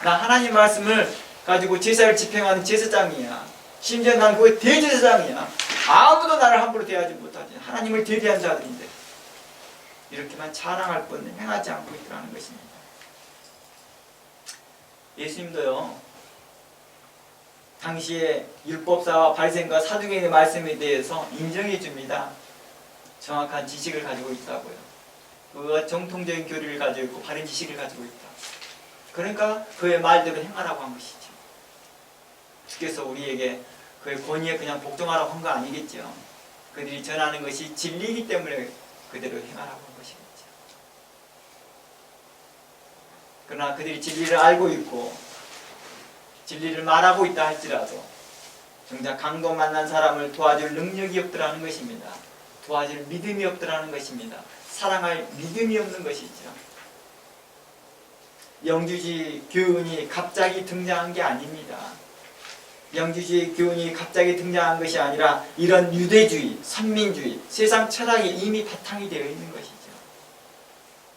나 하나님 말씀을 가지고 제사를 집행하는 제사장이야. 심지어 난 그의 대제사장이야. 아무도 나를 함부로 대하지 못하지. 하나님을 대리한 자들인데 이렇게만 자랑할 뿐 행하지 않고 있더라는 것입니다. 예수님도요, 당시에 율법사와 바리새인과 사두개인의 말씀에 대해서 인정해 줍니다. 정확한 지식을 가지고 있다고요. 그가 정통적인 교리를 가지고 있고 바른 지식을 가지고 있다. 그러니까 그의 말대로 행하라고 한 것이죠. 주께서 우리에게 그의 권위에 그냥 복종하라고 한 거 아니겠죠. 그들이 전하는 것이 진리이기 때문에 그대로 행하라고 한 것이겠죠. 그러나 그들이 진리를 알고 있고 진리를 말하고 있다 할지라도 정작 강도 만난 사람을 도와줄 능력이 없더라는 것입니다. 도와줄 믿음이 없더라는 것입니다. 사랑할 믿음이 없는 것이죠. 영주주의 교훈이 갑자기 등장한 게 아닙니다. 영주주의 교훈이 갑자기 등장한 것이 아니라 이런 유대주의, 선민주의, 세상 철학이 이미 바탕이 되어 있는 것이죠.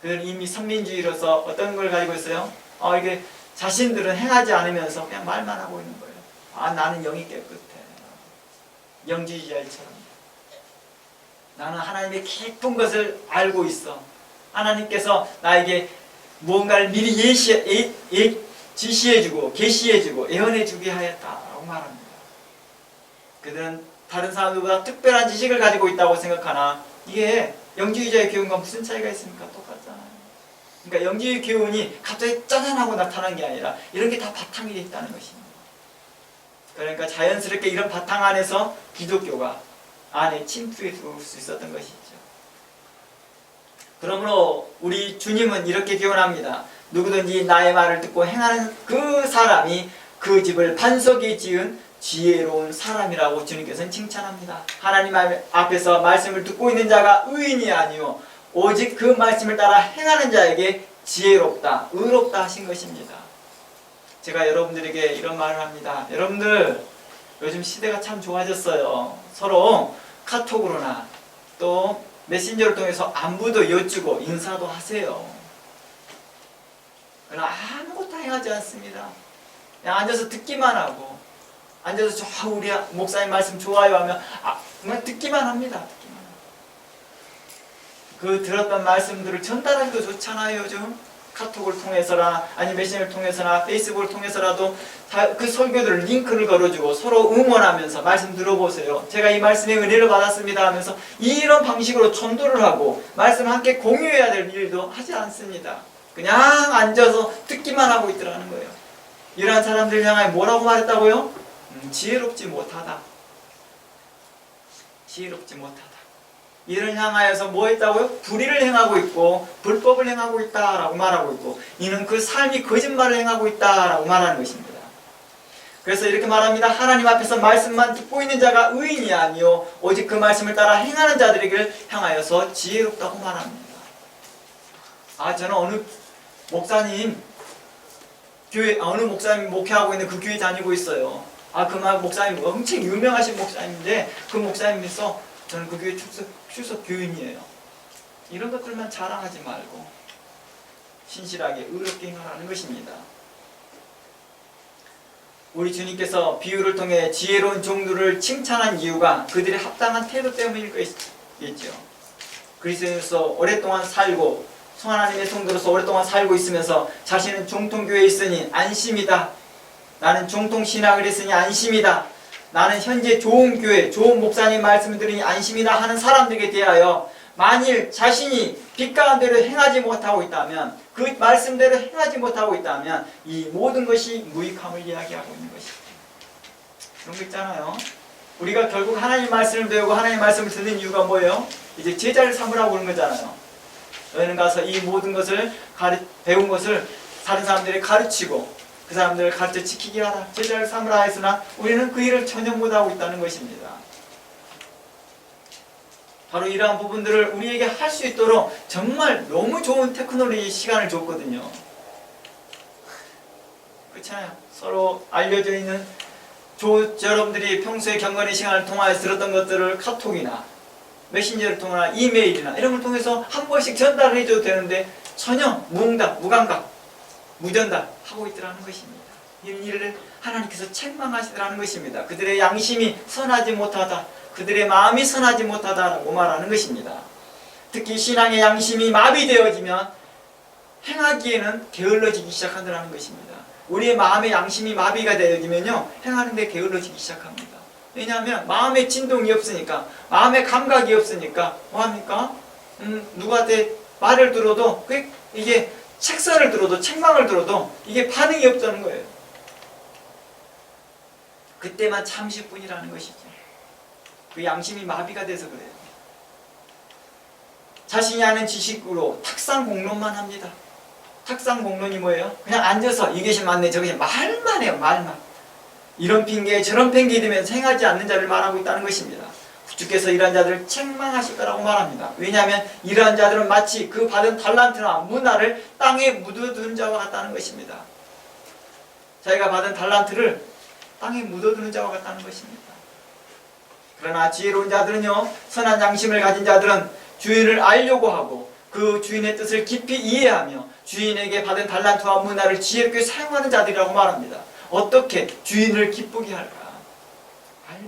그들은 이미 선민주의로서 어떤 걸 가지고 있어요? 이게 자신들은 행하지 않으면서 그냥 말만 하고 있는 거예요. 나는 영이 깨끗해. 영주주의자처럼. 나는 하나님의 깊은 것을 알고 있어. 하나님께서 나에게 무언가를 미리 지시해주고 계시해주고 예언해주게 하였다라고 말합니다. 그들은 다른 사람들보다 특별한 지식을 가지고 있다고 생각하나 이게 영주주의자의 교훈과 무슨 차이가 있습니까? 똑같잖아요. 그러니까 영주주의 교훈이 갑자기 짜잔하고 나타난 게 아니라 이런 게 다 바탕이 되어 있다는 것입니다. 그러니까 자연스럽게 이런 바탕 안에서 기독교가 안에 침투해 들어올 수 있었던 것이죠. 그러므로 우리 주님은 이렇게 기원합니다. 누구든지 나의 말을 듣고 행하는 그 사람이 그 집을 반석에 지은 지혜로운 사람이라고 주님께서는 칭찬합니다. 하나님 앞에서 말씀을 듣고 있는 자가 의인이 아니요 오직 그 말씀을 따라 행하는 자에게 지혜롭다, 의롭다 하신 것입니다. 제가 여러분들에게 이런 말을 합니다. 여러분들 요즘 시대가 참 좋아졌어요. 서로 카톡으로나 또 메신저를 통해서 안부도 여쭈고 인사도 하세요. 그러나 아무것도 행하지 않습니다. 그냥 앉아서 듣기만 하고 앉아서 저 우리 목사님 말씀 좋아요 하면 그냥 듣기만 합니다. 듣기만. 그 들었던 말씀들을 전달하기도 좋잖아요. 요즘 카톡을 통해서나 아니 메신저를 통해서나 페이스북을 통해서라도 그 설교들을 링크를 걸어주고 서로 응원하면서 말씀 들어보세요. 제가 이 말씀에 은혜를 받았습니다 하면서 이런 방식으로 전도를 하고 말씀을 함께 공유해야 될 일도 하지 않습니다. 그냥 앉아서 듣기만 하고 있더라는 거예요. 이러한 사람들 향하여 뭐라고 말했다고요? 지혜롭지 못하다. 지혜롭지 못하다. 이를 향하여서 뭐 했다고요? 불의를 행하고 있고 불법을 행하고 있다라고 말하고 있고 이는 그 삶이 거짓말을 행하고 있다라고 말하는 것입니다. 그래서 이렇게 말합니다. 하나님 앞에서 말씀만 듣고 있는 자가 의인이 아니요 오직 그 말씀을 따라 행하는 자들에게 향하여서 지혜롭다고 말합니다. 저는 어느 목사님 교회 어느 목사님 목회하고 있는 그 교회 다니고 있어요. 그 목사님 엄청 유명하신 목사님인데 그 목사님에서 저는 그 교회 출석 교인이에요. 이런 것들만 자랑하지 말고 신실하게 의롭게 행하라는 것입니다. 우리 주님께서 비유를 통해 지혜로운 종들을 칭찬한 이유가 그들의 합당한 태도 때문일 것이겠죠. 그리스도인으로서 오랫동안 살고 하나님의 성도로서 오랫동안 살고 있으면서 자신은 정통교회에 있으니 안심이다. 나는 정통신학을 했으니 안심이다. 나는 현재 좋은 교회, 좋은 목사님 말씀을 들으니 안심이다 하는 사람들에게 대하여 만일 자신이 빛 가운데로 행하지 못하고 있다면 그 말씀대로 행하지 못하고 있다면 이 모든 것이 무익함을 이야기하고 있는 것입니다. 그런 거 있잖아요. 우리가 결국 하나님 말씀을 배우고 하나님 말씀을 듣는 이유가 뭐예요? 이제 제자를 삼으라고 그런 거잖아요. 너희는 가서 이 모든 것을 배운 것을 다른 사람들에게 가르치고 그 사람들을 가르쳐 지키게 하라. 제자를 삼으라 했으나 우리는 그 일을 전혀 못하고 있다는 것입니다. 바로 이러한 부분들을 우리에게 할 수 있도록 정말 너무 좋은 테크놀로지 시간을 줬거든요. 그렇잖아요. 서로 알려져 있는 여러분들이 평소에 경건의 시간을 통하여 들었던 것들을 카톡이나 메신저를 통하나 이메일이나 이런 걸 통해서 한 번씩 전달을 해줘도 되는데 전혀 무응답, 무감각, 무전달 하고 있더라는 것입니다. 이런 일을 하나님께서 책망하시더라는 것입니다. 그들의 양심이 선하지 못하다. 그들의 마음이 선하지 못하다라고 말하는 것입니다. 특히 신앙의 양심이 마비되어지면 행하기에는 게을러지기 시작한다는 것입니다. 우리의 마음의 양심이 마비가 되어지면요 행하는데 게을러지기 시작합니다. 왜냐하면 마음의 진동이 없으니까 마음의 감각이 없으니까 뭐합니까? 누구한테 말을 들어도 이게 책선을 들어도 책망을 들어도 이게 반응이 없다는 거예요. 그때만 잠시뿐이라는 것이죠. 그 양심이 마비가 돼서 그래요. 자신이 아는 지식으로 탁상공론만 합니다. 탁상공론이 뭐예요? 그냥 앉아서 이것이 맞네 저것이 말만 해요. 말만. 이런 핑계 저런 핑계 대면서 행하지 않는 자를 말하고 있다는 것입니다. 주께서 이러한 자들을 책망하실 거라고 말합니다. 왜냐하면 이러한 자들은 마치 그 받은 달란트나 문화를 땅에 묻어두는 자와 같다는 것입니다. 자기가 받은 달란트를 땅에 묻어두는 자와 같다는 것입니다. 그러나 지혜로운 자들은요 선한 양심을 가진 자들은 주인을 알려고 하고 그 주인의 뜻을 깊이 이해하며 주인에게 받은 달란트와 문화를 지혜롭게 사용하는 자들이라고 말합니다. 어떻게 주인을 기쁘게 할까?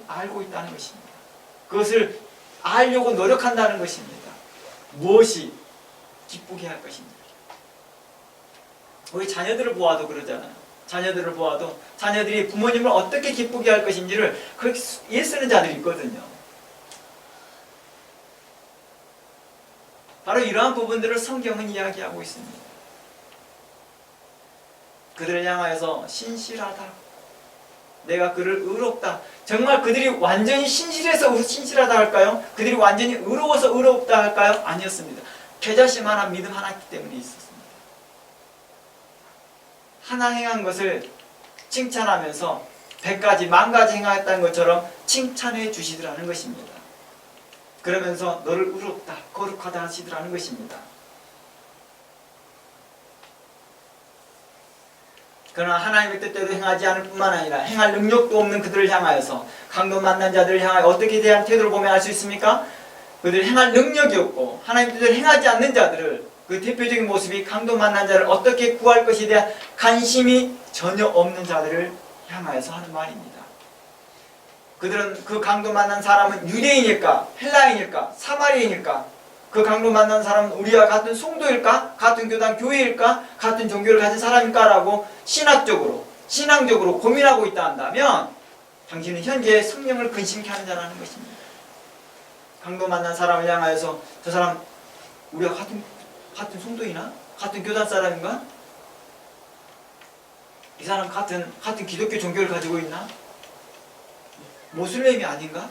알고 있다는 것입니다. 그것을 알려고 노력한다는 것입니다. 무엇이 기쁘게 할 것입니다. 우리 자녀들을 보아도 그러잖아요. 자녀들을 보아도 자녀들이 부모님을 어떻게 기쁘게 할 것인지를 그렇게 애쓰는 자들이 있거든요. 바로 이러한 부분들을 성경은 이야기하고 있습니다. 그들을 향하여서 신실하다. 내가 그를 의롭다. 정말 그들이 완전히 신실해서 신실하다 할까요? 그들이 완전히 의로워서 의롭다 할까요? 아니었습니다. 겨자씨 만한 믿음 하나 있기 때문에 있었습니다. 하나 행한 것을 칭찬하면서 100가지, 10,000가지 행하였다는 것처럼 칭찬해 주시더라는 것입니다. 그러면서 너를 의롭다, 거룩하다 하시더라는 것입니다. 그러나 하나님의 뜻대로 행하지 않을 뿐만 아니라 행할 능력도 없는 그들을 향하여서 강도 만난 자들을 향하여 어떻게 대한 태도를 보면 알 수 있습니까? 그들이 행할 능력이 없고 하나님의 뜻대로 행하지 않는 자들을, 그 대표적인 모습이 강도 만난 자를 어떻게 구할 것에 대한 관심이 전혀 없는 자들을 향하여서 하는 말입니다. 그들은 그 강도 만난 사람은 유대인일까, 헬라인일까, 사마리아인일까, 그 강도 만난 사람은 우리와 같은 성도일까, 같은 교단 교회일까, 같은 종교를 가진 사람일까 라고 신앙적으로 고민하고 있다 한다면 당신은 현재 성령을 근심케 하는 자라는 것입니다. 강도 만난 사람을 향하여서 저 사람 우리와 같은 성도이나? 같은 교단 사람인가? 이 사람 같은 기독교 종교를 가지고 있나? 모슬렘이 아닌가?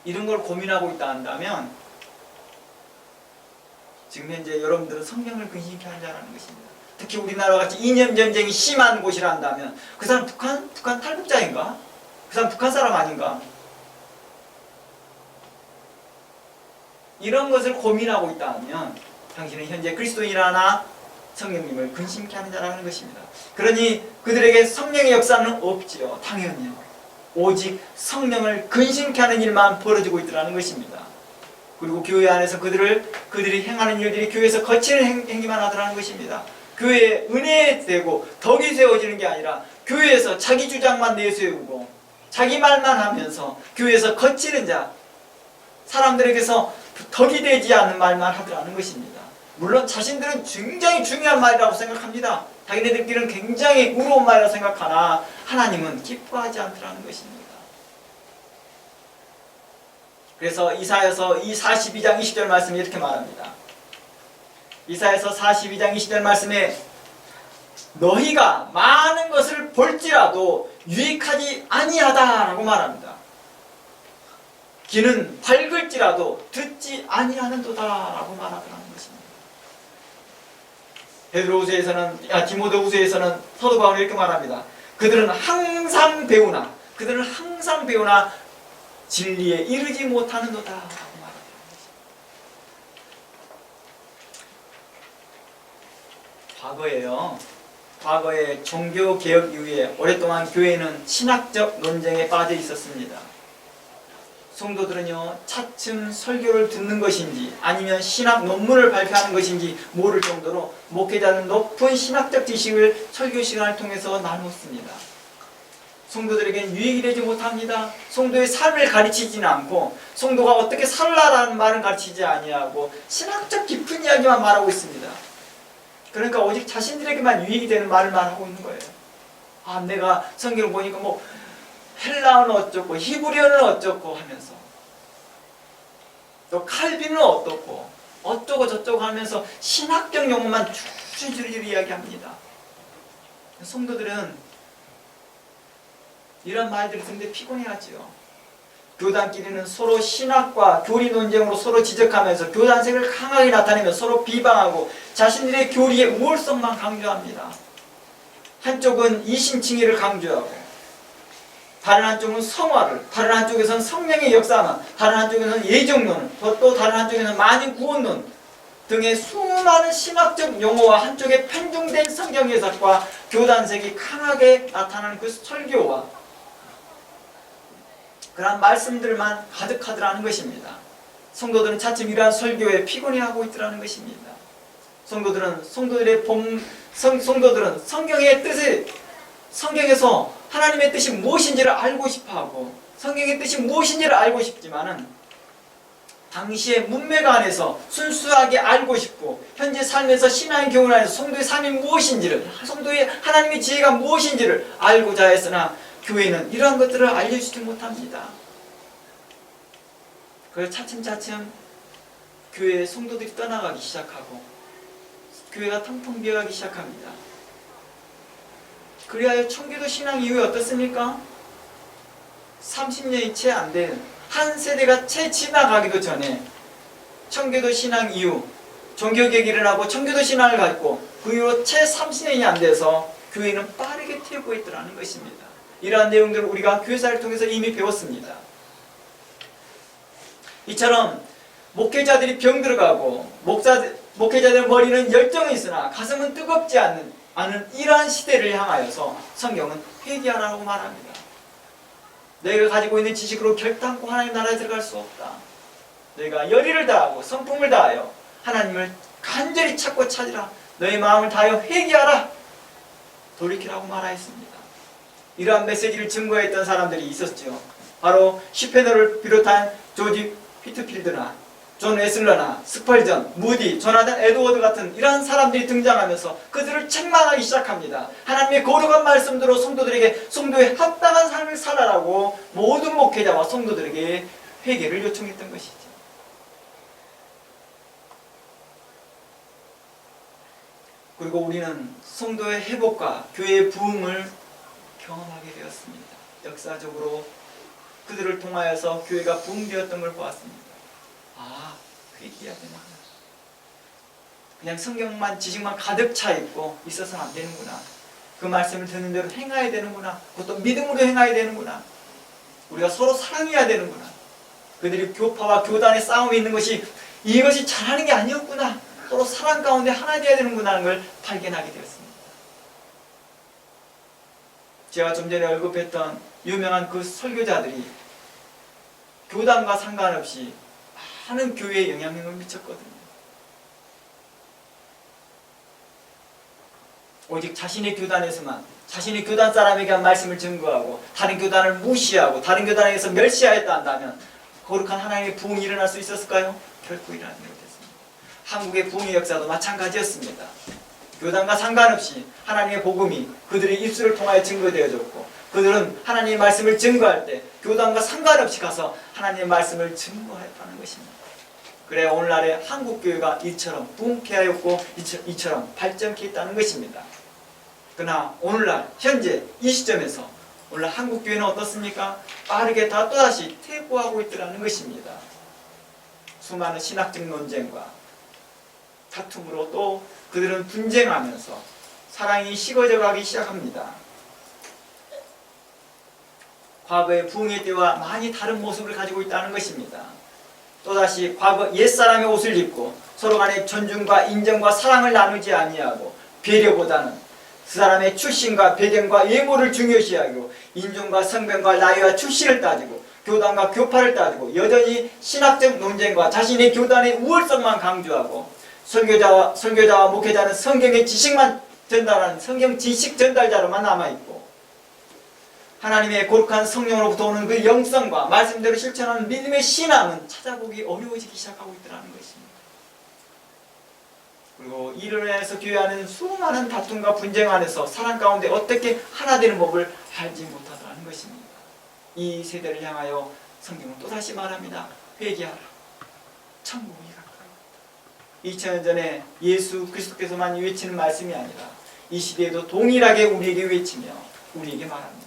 이런 걸 고민하고 있다 한다면 지금 현재 여러분들은 성령을 근심케 하는 자라는 것입니다. 특히 우리나라 같이 이념 전쟁이 심한 곳이라 한다면 그 사람 북한 탈북자인가? 그 사람 북한 사람 아닌가? 이런 것을 고민하고 있다 하면 당신은 현재 그리스도인이라나 성령님을 근심케 하는 자라는 것입니다. 그러니 그들에게 성령의 역사는 없지요. 당연히요. 오직 성령을 근심케 하는 일만 벌어지고 있더라는 것입니다. 그리고 교회 안에서 그들이 행하는 일들이 교회에서 거치는 행위만 하더라는 것입니다. 교회에 은혜에 대고 덕이 세워지는 게 아니라 교회에서 자기 주장만 내세우고 자기 말만 하면서 교회에서 거치는 자, 사람들에게서 덕이 되지 않는 말만 하더라는 것입니다. 물론 자신들은 굉장히 중요한 말이라고 생각합니다. 자기네들끼리는 굉장히 의로운 말이라고 생각하나 하나님은 기뻐하지 않더라는 것입니다. 그래서 이사야서 42장 20절 말씀이 이렇게 말합니다. 이사야서 42장 20절 말씀에 너희가 많은 것을 볼지라도 유익하지 아니하다라고 말합니다. 귀는 밝을지라도 듣지 아니하는도다라고 말하더라는 것입니다. 디모데후서에서는 사도 바울이 이렇게 말합니다. 그들은 항상 배우나 진리에 이르지 못하는도다 라고 말합니다. 과거에 종교개혁 이후에 오랫동안 교회는 신학적 논쟁에 빠져 있었습니다. 성도들은요, 차츰 설교를 듣는 것인지 아니면 신학 논문을 발표하는 것인지 모를 정도로 목회자는 높은 신학적 지식을 설교 시간을 통해서 나눴습니다. 성도들에게는 유익이 되지 못합니다. 성도의 삶을 가르치지는 않고 성도가 어떻게 살라라는 말은 가르치지 아니하고 신학적 깊은 이야기만 말하고 있습니다. 그러니까 오직 자신들에게만 유익이 되는 말만 하고 있는 거예요. 아, 내가 성경을 보니까 헬라어는 어쩌고 히브리어는 어쩌고 하면서 또 칼빈은 어떻고 어쩌고 저쩌고 하면서 신학적 용어만 줄줄이 이야기합니다. 성도들은 이런 말들을 듣는데 피곤해하지요. 교단끼리는 서로 신학과 교리 논쟁으로 서로 지적하면서 교단색을 강하게 나타내며 서로 비방하고 자신들의 교리의 우월성만 강조합니다. 한쪽은 이신칭의를 강조하고 다른 한쪽은 성화를, 다른 한쪽에서는 성령의 역사만, 다른 한쪽에서는 예정론, 또 다른 한쪽에서는 만인 구원론 등의 수많은 신학적 용어와 한쪽에 편중된 성경 해석과 교단색이 강하게 나타나는 그 설교와 그러한 말씀들만 가득하더라는 것입니다. 성도들은 차츰 이러한 설교에 피곤해하고 있더라는 것입니다. 성도들은 성경의 뜻을, 성경에서 하나님의 뜻이 무엇인지를 알고 싶어하고 성경의 뜻이 무엇인지를 알고 싶지만은 당시의 문맥 안에서 순수하게 알고 싶고 현재 삶에서 신앙의 교훈 안에서 성도의 삶이 무엇인지를, 성도의 하나님의 지혜가 무엇인지를 알고자 했으나 교회는 이러한 것들을 알려주지 못합니다. 그래서 차츰 교회의 성도들이 떠나가기 시작하고 교회가 텅텅 비어가기 시작합니다. 그리하여 청교도 신앙 이후에 어떻습니까? 30년이 채 안 된 한 세대가 채 지나가기도 전에 청교도 신앙 이후 종교개혁이 일어나고 청교도 신앙을 갖고 그 이후로 채 30년이 안 돼서 교회는 빠르게 태우고 있더라는 것입니다. 이러한 내용들을 우리가 교회사를 통해서 이미 배웠습니다. 이처럼 목회자들이 병들어가고 목회자들 머리는 열정이 있으나 가슴은 뜨겁지 않은 이러한 시대를 향하여서 성경은 회개하라고 말합니다. 너희가 가지고 있는 지식으로 결단코 하나님 나라에 들어갈 수 없다. 너희가 열의를 다하고 성품을 다하여 하나님을 간절히 찾고 찾으라. 너희 마음을 다하여 회개하라. 돌이키라고 말하였습니다. 이러한 메시지를 증거했던 사람들이 있었죠. 바로 시페너를 비롯한 조지 피트필드나 존 웨슬러나 스펄전, 무디, 조나단 에드워드 같은 이러한 사람들이 등장하면서 그들을 책망하기 시작합니다. 하나님의 거룩한 말씀대로 성도들에게 성도의 합당한 삶을 살아라고 모든 목회자와 성도들에게 회개를 요청했던 것이죠. 그리고 우리는 성도의 회복과 교회의 부흥을 경험하게 되었습니다. 역사적으로 그들을 통하여서 교회가 부흥되었던 걸 보았습니다. 회개해야 되는구나. 그냥 성경만 지식만 가득 차 있고 있어서는 안 되는구나. 그 말씀을 듣는 대로 행해야 되는구나. 그것도 믿음으로 행해야 되는구나. 우리가 서로 사랑해야 되는구나. 그들이 교파와 교단의 싸움이 있는 것이 이것이 잘하는 게 아니었구나. 서로 사랑 가운데 하나 되어야 되는구나 하는 걸 발견하게 되었습니다. 제가 좀 전에 언급했던 유명한 그 설교자들이 교단과 상관없이 많은 교회에 영향력을 미쳤거든요. 오직 자신의 교단에서만 자신의 교단 사람에게 한 말씀을 증거하고 다른 교단을 무시하고 다른 교단에서 멸시하였다 한다면 거룩한 하나님의 부흥이 일어날 수 있었을까요? 결코 일어나지 못했습니다. 한국의 부흥의 역사도 마찬가지였습니다. 교단과 상관없이 하나님의 복음이 그들의 입술을 통하여 증거되어졌고 그들은 하나님의 말씀을 증거할 때 교단과 상관없이 가서 하나님의 말씀을 증거했다는 것입니다. 그래 오늘날의 한국교회가 이처럼 부흥케하였고 이처럼 발전케 했다는 것입니다. 그러나 오늘날 현재 이 시점에서 오늘 한국교회는 어떻습니까? 빠르게 다 또다시 퇴보하고 있더라는 것입니다. 수많은 신학적 논쟁과 다툼으로 또 그들은 분쟁하면서 사랑이 식어져 가기 시작합니다. 과거의 부흥의 때와 많이 다른 모습을 가지고 있다는 것입니다. 또다시 과거 옛사람의 옷을 입고 서로 간의 존중과 인정과 사랑을 나누지 아니하고 배려보다는 그 사람의 출신과 배경과 외모를 중요시하고 인종과 성별과 나이와 출신을 따지고 교단과 교파를 따지고 여전히 신학적 논쟁과 자신의 교단의 우월성만 강조하고 설교자와 목회자는 성경의 지식만 전달하는 성경 지식 전달자로만 남아있고 하나님의 거룩한 성령으로부터 오는 그 영성과 말씀대로 실천하는 믿음의 신앙은 찾아보기 어려워지기 시작하고 있더라는 것입니다. 그리고 이를 인해서 교회 안에는 수많은 다툼과 분쟁 안에서 사랑 가운데 어떻게 하나 되는 법을 알지 못하더라는 것입니다. 이 세대를 향하여 성경은 또다시 말합니다. 회개하라. 천국이 가까이 왔다. 2000년 전에 예수 그리스도께서만 외치는 말씀이 아니라 이 시대에도 동일하게 우리에게 외치며 우리에게 말합니다.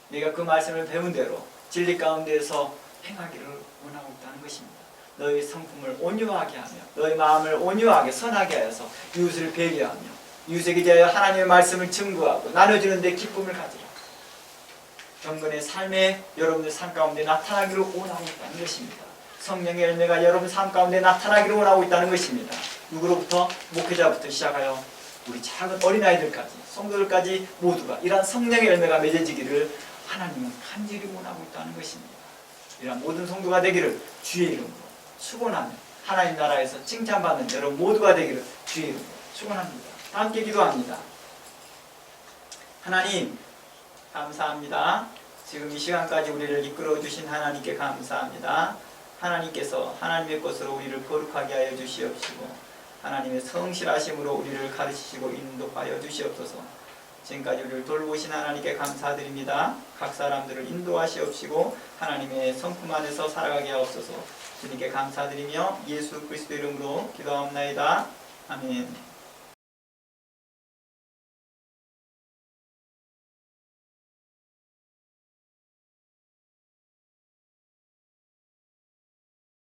내가 그 말씀을 배운 대로 진리 가운데에서 행하기를 원하고 있다는 것입니다. 너희 성품을 온유하게 하며 너희 마음을 온유하게 선하게 하여서 이웃을 배려하며 이웃에게 대하여 하나님의 말씀을 증거하고 나눠주는 데 기쁨을 가지라. 경건의 삶에 여러분의 삶 가운데 나타나기를 원하고 있다는 것입니다. 성령의 열매가 여러분 삶 가운데 나타나기를 원하고 있다는 것입니다. 누구로부터? 목회자부터 시작하여 우리 작은 어린아이들까지 성도들까지 모두가 이러한 성령의 열매가 맺어지기를 하나님은 간절히 원하고 있다는 것입니다. 이러한 모든 성도가 되기를 주의 이름으로 축원하며 하나님 나라에서 칭찬받는 여러분 모두가 되기를 주의 이름으로 축원합니다. 함께 기도합니다. 하나님 감사합니다. 지금 이 시간까지 우리를 이끌어 주신 하나님께 감사합니다. 하나님께서 하나님의 것으로 우리를 거룩하게 하여 주시옵시고 하나님의 성실하심으로 우리를 가르치시고 인도하여 주시옵소서. 지금까지 우리를 돌보신 하나님께 감사드립니다. 각 사람들을 인도하시옵시고 하나님의 성품 안에서 살아가게 하옵소서. 주님께 감사드리며 예수 그리스도 이름으로 기도하옵나이다. 아멘.